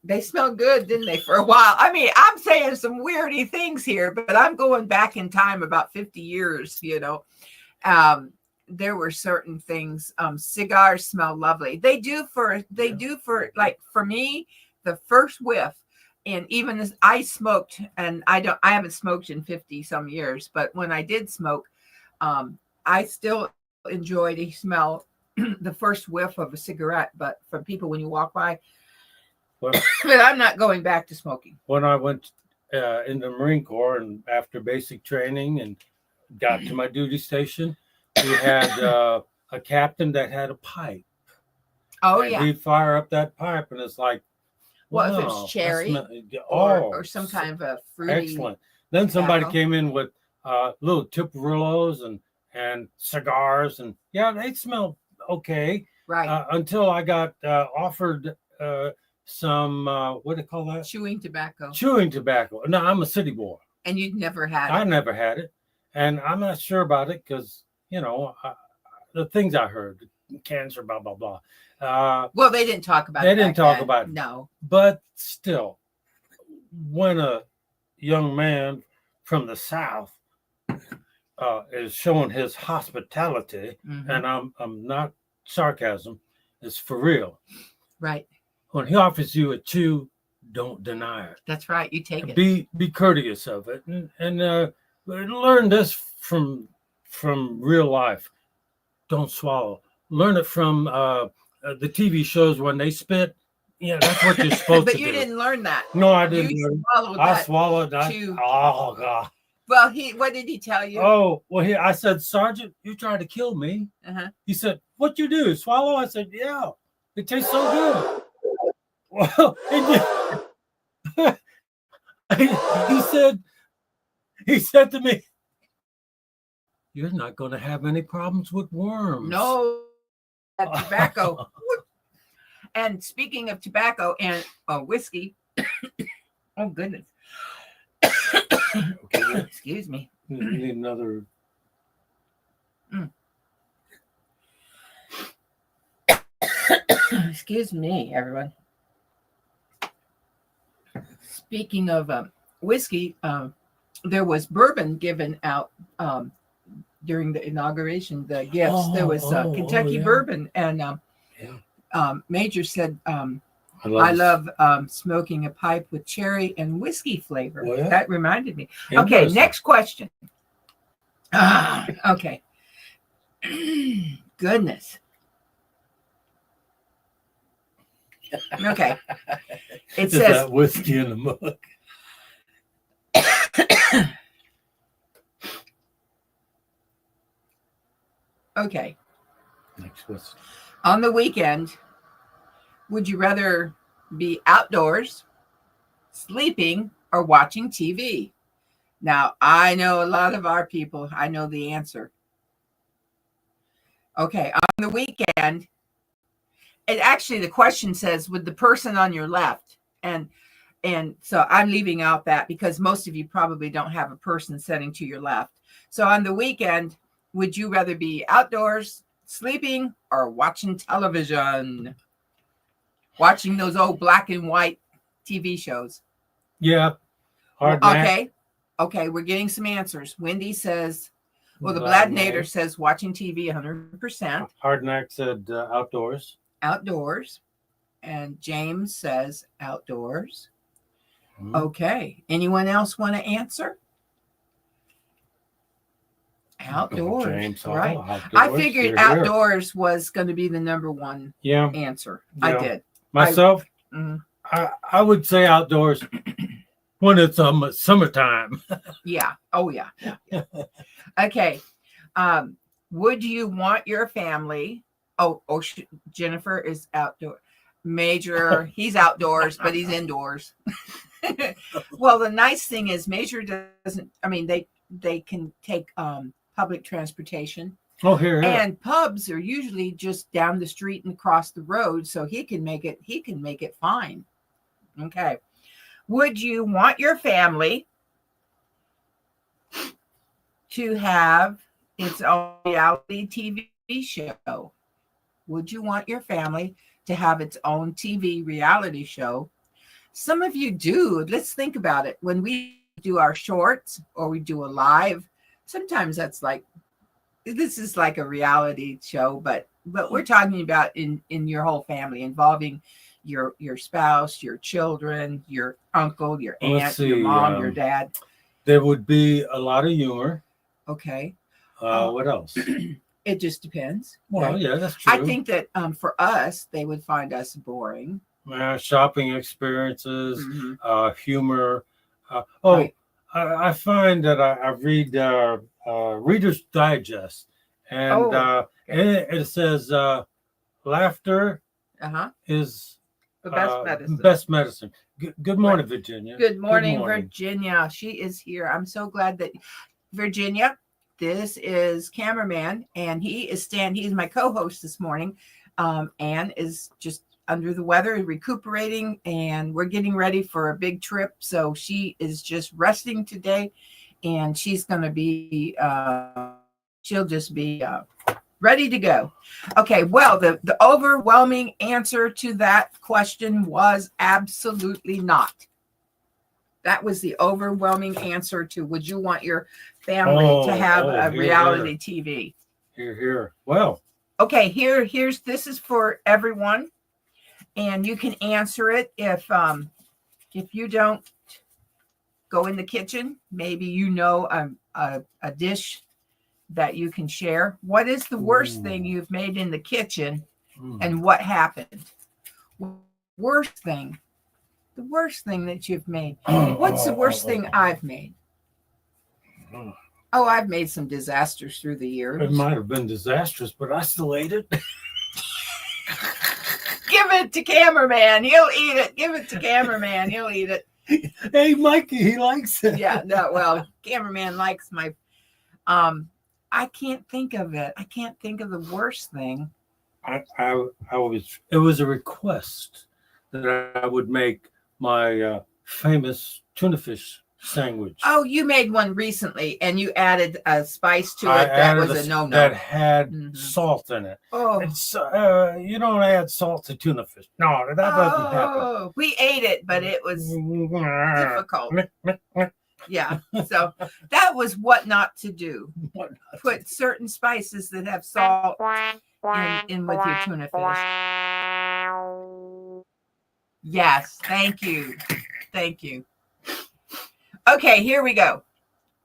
they smelled good, didn't they, for a while? I'm saying some weirdy things here, but I'm going back in time about 50 years, there were certain things. Cigars smell lovely. They do for like for me, the first whiff. And even as I smoked, and I haven't smoked in 50 some years, but when I did smoke, I still enjoy the smell, the first whiff of a cigarette. But from people when you walk by, but I'm not going back to smoking. When I went in the Marine Corps and after basic training and got to my duty station, we had a captain that had a pipe. Oh, and yeah. He'd fire up that pipe, and it's like, well, if it's cherry or some kind of a fruity. Excellent. Then somebody came in with little Tiparillos and cigars, and they smelled okay. Right. Until I got offered some, what do they call that? Chewing tobacco. Chewing tobacco. No, I'm a city boy. And you'd never had it. I never had it. And I'm not sure about it because, the things I heard, cancer, blah, blah, blah. Well, they didn't talk about it. They didn't talk about it. No. But still, when a young man from the South is showing his hospitality, and I'm not sarcasm, it's for real. Right. When he offers you a chew, don't deny it. That's right. You take it. Be courteous of it, and learn this from real life. Don't swallow. Learn it from the TV shows when they spit. Yeah, that's what you're supposed to do. But you didn't learn that. No, I didn't. I swallowed that. Oh God. Well, what did he tell you? Oh, well, I said, Sergeant, you tried to kill me. He said, what you do? Swallow? I said, yeah. It tastes so good. Well, he said to me, you're not going to have any problems with worms. No, that tobacco. And speaking of tobacco and whiskey, oh goodness. Okay. Excuse me. You need another. Excuse me, everyone. Speaking of whiskey, there was bourbon given out during the inauguration, the gifts. There was Kentucky bourbon, and Major said, I love smoking a pipe with cherry and whiskey flavor. Well, yeah. That reminded me. Okay, next question. Okay. Goodness. Okay. It says that whiskey in the mug. Okay. Next question. On the weekend, would you rather be outdoors, sleeping, or watching TV? Now, I know a lot of our people, I know the answer. Okay, on the weekend, it actually, the question says, with the person on your left. And so I'm leaving out that because most of you probably don't have a person sitting to your left. So on the weekend, would you rather be outdoors, sleeping, or watching television? Watching those old black and white TV shows. Yeah. Okay, we're getting some answers. Wendy says, well, the Bladnator says watching TV 100%. Hardnack said outdoors. Outdoors. And James says outdoors. Okay. Anyone else want to answer? Outdoors. James, right. outdoors. I figured outdoors was going to be the number one answer. Yeah. I did. Myself, I would say outdoors when it's summertime. Yeah. Oh, yeah. Okay. Would you want your family? Jennifer is outdoor. Major, he's outdoors, but he's indoors. Well, the nice thing is Major doesn't, I mean, they can take public transportation. Oh, here. And pubs are usually just down the street and across the road, so he can make it fine. Okay. Would you want your family to have its own reality TV show? Would you want your family to have its own TV reality show? Some of you do. Let's think about it. When we do our shorts or we do a live, sometimes that's like, this is like a reality show, but we're talking about in your whole family, involving your spouse, your children, your uncle, your aunt, your mom, your dad. There would be a lot of humor. Okay. What else? It just depends. Well, right? Yeah, that's true. I think that for us, they would find us boring. Shopping experiences, humor. Right. I find that I read Reader's Digest, and it says laughter is the best medicine. Best medicine. Good morning, Virginia. Good morning, Virginia. She is here. I'm so glad that Virginia. This is cameraman, and he's my co-host this morning. Ann is just under the weather, recuperating, and we're getting ready for a big trip. So she is just resting today, and she's going to be, she'll just be ready to go. Okay, well, the overwhelming answer to that question was absolutely not. That was the overwhelming answer to, would you want your family to have a reality TV? Here. Well. Okay, this is for everyone. And you can answer it if you don't go in the kitchen. Maybe you know a dish that you can share. What is the worst thing you've made in the kitchen, and what happened? Worst thing. The worst thing that you've made. What's the worst thing I've made? Oh, I've made some disasters through the years. It might have been disastrous, but I still ate it. Give it to cameraman. He'll eat it. Give it to cameraman. He'll eat it. Hey, Mikey, he likes it. Yeah, no, well, cameraman likes my, I can't think of it. I can't think of the worst thing. It was a request that I would make my famous tuna fish sandwich. Oh, you made one recently, and you added a spice to it that was a no-no. That had salt in it. Oh, it's, you don't add salt to tuna fish. No, that doesn't happen. We ate it, but it was difficult. Yeah, so that was what not to do. Put certain spices that have salt in with your tuna fish. Yes, thank you. Okay, here we go.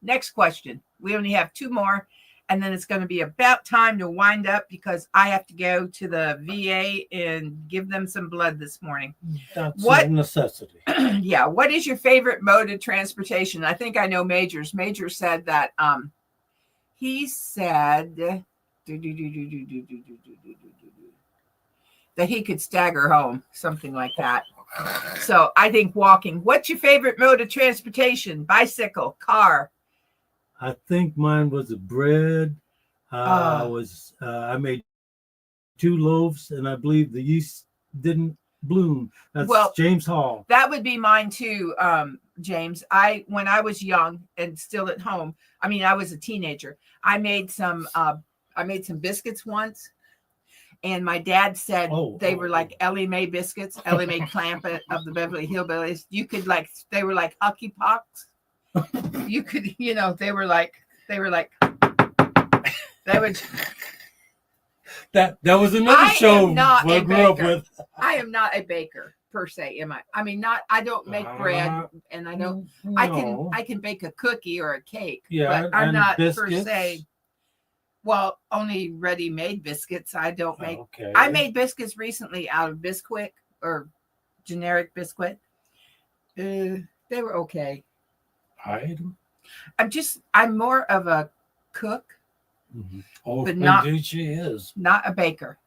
Next question. We only have two more, and then it's going to be about time to wind up because I have to go to the VA and give them some blood this morning. That's a necessity. Yeah. What is your favorite mode of transportation? I think I know Major's. Major said that he said that he could stagger home, something like that. So I think walking. What's your favorite mode of transportation? Bicycle, car? I think mine was a bread. I made 2 loaves, and I believe the yeast didn't bloom. That's James Hall. That would be mine too, James. When I was young and still at home, I mean, I was a teenager. I made some biscuits once, and my dad said they were like Ellie Mae biscuits, Ellie Mae Clampett of the Beverly Hillbillies. You could they were like Hucky Pox. You could, they were like they would. That was another show I grew up with. I am not a baker per se, am I? I mean, I don't make bread, and I don't. No. I can bake a cookie or a cake, but I'm not biscuits. Per se. Well, only ready-made biscuits. I don't make. Okay. I made biscuits recently out of Bisquick or generic Bisquick. They were okay. I'm more of a cook. Mm-hmm. Oh, but indeed she is. Not a baker.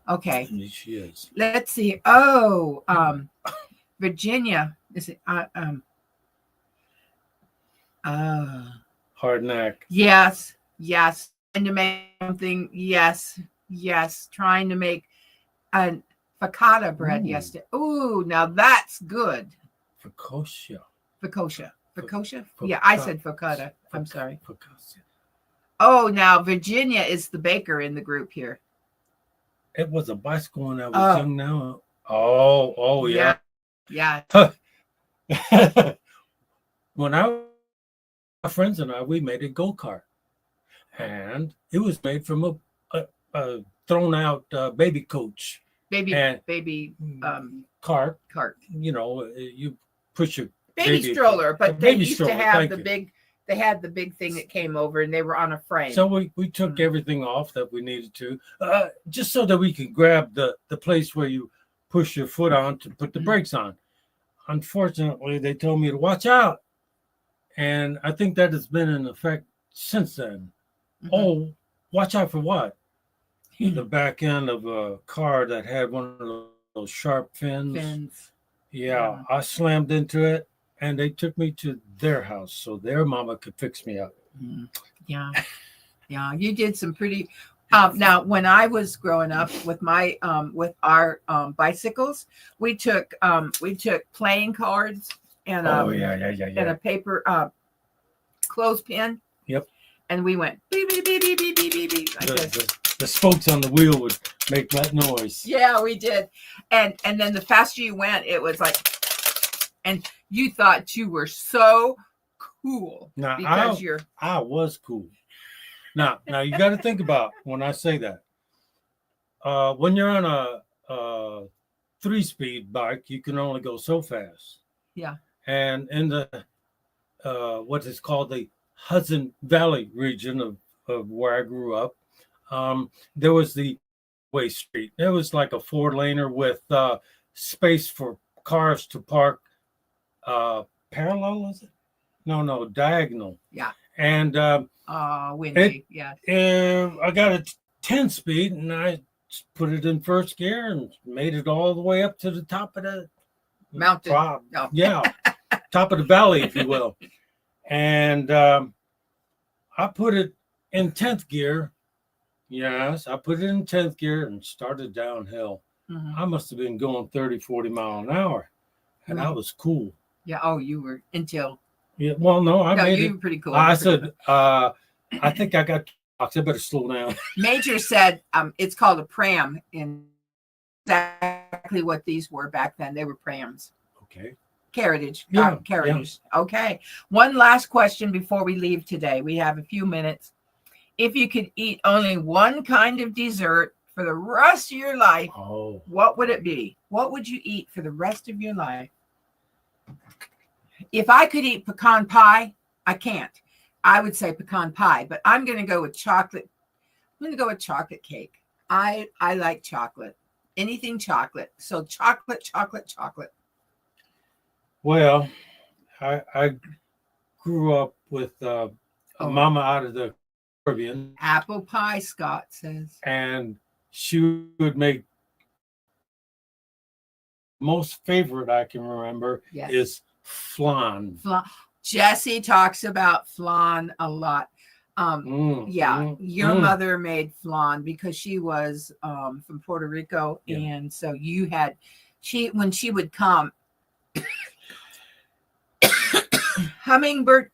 Okay. Indeed she is. Let's see. Virginia. Is it hard neck. Yes. Trying to make something. Yes. Trying to make a focaccia bread yesterday. Ooh, now that's good. Focaccia. Yeah, I said focaccia. I'm sorry. Focaccia. Oh, now Virginia is the baker in the group here. It was a bicycle when I was young now. Oh, yeah. Yeah. When my friends and I, we made a go-kart. And it was made from a thrown out baby coach. Baby cart. You push your baby stroller, but they used to have they had the big thing that came over, and they were on a frame. So we took everything off that we needed to, just so that we could grab the place where you push your foot on to put the brakes on. Unfortunately, they told me to watch out. And I think that has been in effect since then. Mm-hmm. Oh, watch out for what? The back end of a car that had one of those sharp fins. Yeah, I slammed into it, and they took me to their house so their mama could fix me up. Yeah, you did some pretty. Now, when I was growing up with my with our bicycles, we took playing cards and and a paper clothespin. Yep. And we went beep beep beep beep beep beep beep beep like this. The spokes on the wheel would make that noise. Yeah, we did. And then the faster you went, it was like, and you thought you were so cool. Now, I was cool. Now you got to think about when I say that. When you're on a 3-speed bike, you can only go so fast. Yeah. And in the what is called the Hudson Valley region of where I grew up, there was the way street. It was like a 4-laner with space for cars to park parallel, is it? No, diagonal. Yeah. And windy. I got a 10-speed, and I put it in first gear and made it all the way up to the top of the mountain. Yeah, top of the valley, if you will. And I put it in 10th gear. Yes, I put it in 10th gear and started downhill. Mm-hmm. I must have been going 30, 40 miles an hour. And I was cool. Yeah. Oh, you were until. Yeah. Well, no, you were pretty cool. I said, I think I got box. I better slow down. Major said it's called a pram. In exactly what these were back then. They were prams. Okay. Carriage. Yeah. Okay. One last question before we leave today. We have a few minutes. If you could eat only one kind of dessert for the rest of your life, what would it be? What would you eat for the rest of your life? If I could eat pecan pie, I can't. I would say pecan pie, but I'm going to go with chocolate. I'm going to go with chocolate cake. I like chocolate. Anything chocolate. So chocolate. Well, I grew up with a mama out of the Caribbean. Apple pie, Scott says. And she would make, most favorite I can remember Yes. is flan. Jesse talks about flan a lot. Your mother made flan because she was from Puerto Rico, and so when she would come, hummingbird.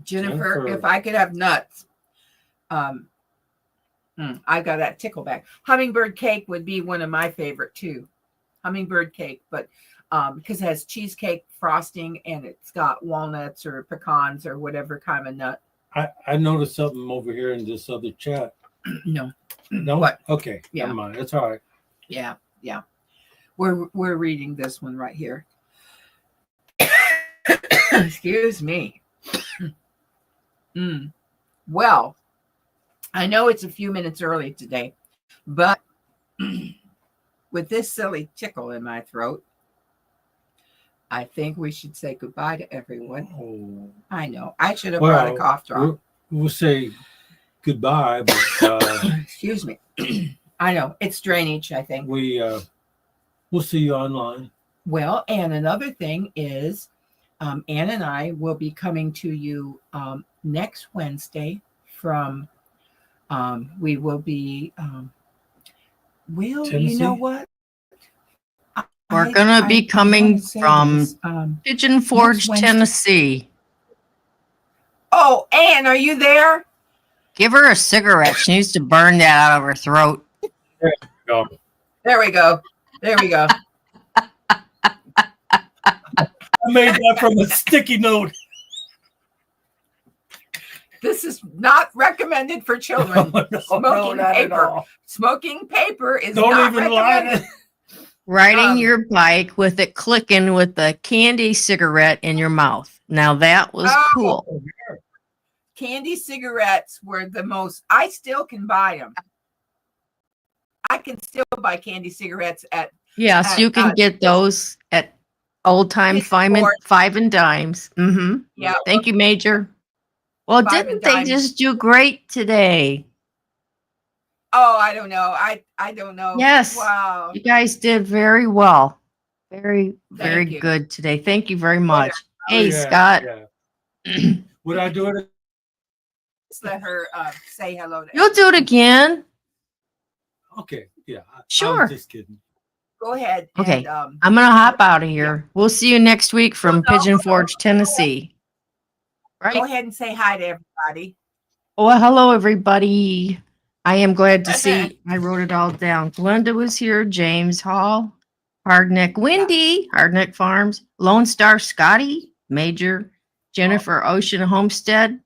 Jennifer, if I could have nuts, I got that tickle back. Hummingbird cake would be one of my favorite too. Hummingbird cake, but because it has cheesecake frosting and it's got walnuts or pecans or whatever kind of nut. I noticed something over here in this other chat. No. What? Okay. Yeah. Never mind. It's all right. Yeah. We're reading this one right here. Excuse me. Well, I know it's a few minutes early today, but with this silly tickle in my throat, I think we should say goodbye to everyone. Oh. I know. I should have brought a cough drop. We'll say goodbye, but excuse me. I know. It's drainage, I think. We'll see you online. Well, and another thing is Ann and I will be coming to you next Wednesday from we will be Tennessee? You know what? We're going to be coming from Pigeon Forge, Tennessee. Oh, Ann, are you there? Give her a cigarette. She needs to burn that out of her throat. There we go. I made that from a sticky note. This is not recommended for children. Smoking paper. Smoking paper is not recommended. Riding your bike with it clicking with a candy cigarette in your mouth. Now that was cool. Candy cigarettes were the most. I still can buy them. I can still buy candy cigarettes at. Yes, you can get those at Old Time Five and Dimes. Mm-hmm. Yeah. Thank you, Major. Well, didn't they just do great today? Oh, I don't know. I don't know. Yes. Wow. You guys did very well. Very good today. Thank you very much. Hey, Scott. Yeah. Would I do it? Let's let her say hello to You'll do it again. Okay. Yeah. Sure. I'm just kidding. Go ahead. Okay. And, I'm going to hop out of here. We'll see you next week from Pigeon Forge, Tennessee. Right. Go ahead and say hi to everybody. Well, hello, everybody. I am glad to see. I wrote it all down. Glenda was here. James Hall, Hardneck Wendy, Hardneck Farms, Lone Star Scotty, Major, Jennifer Ocean Homestead,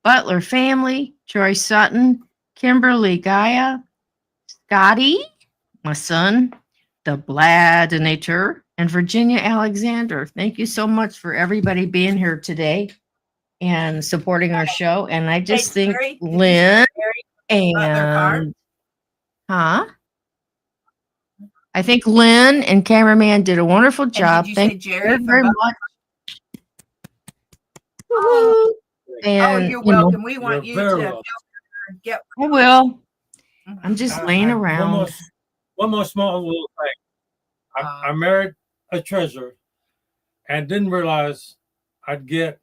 Butler Family, Troy Sutton, Kimberly Gaia, Scotty, my son, the Bladinator, and Virginia Alexander. Thank you so much for everybody being here today and supporting our show. And I just think Lynn and I think Lynn and cameraman did a wonderful job. Thank you very much. Oh, And you're welcome. We want you to get. I will. I'm just laying around. One more small little thing. I married a treasure and didn't realize I'd get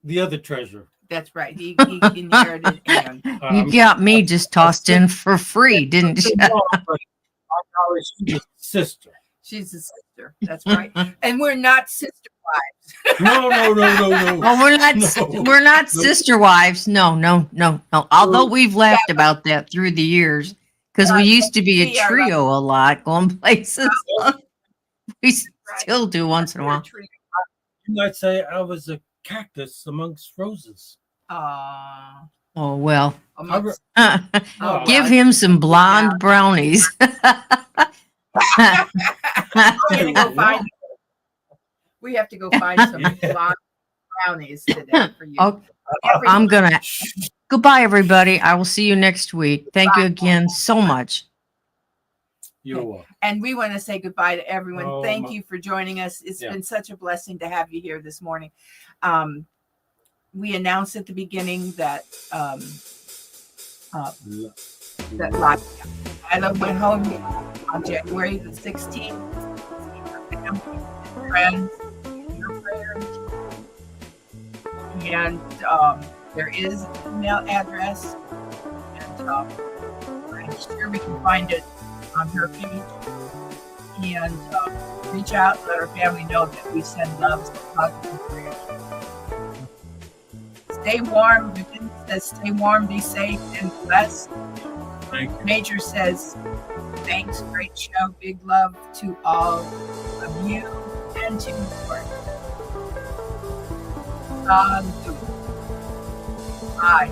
the other treasure. That's right. He inherited Ann. You got me just tossed in for free, didn't you? She's a sister. She's a sister. That's right. And we're not sister wives. No. Oh, we're not sister wives. No. Although we've laughed about that through the years, because we used to be a trio a lot, going places. We still do once in a while. You might say I was a cactus amongst roses. Oh, well. Give him some blonde brownies. We have to go find some blonde brownies today for you. I'm going to. Goodbye, everybody. I will see you next week. Thank you again so much. You're welcome. And we want to say goodbye to everyone. Thank you for joining us. It's been such a blessing to have you here this morning. we announced at the beginning that that Lila went home on January the 16th. Family, friends, your prayers. And there is an email address, and I'm sure we can find it on her page. And reach out, let our family know that we send loves and positive prayers. Stay warm. Virginia says, stay warm, be safe, and blessed. Thank you. Major says, thanks, great show, big love to all of you and to your hallelujah. Bye.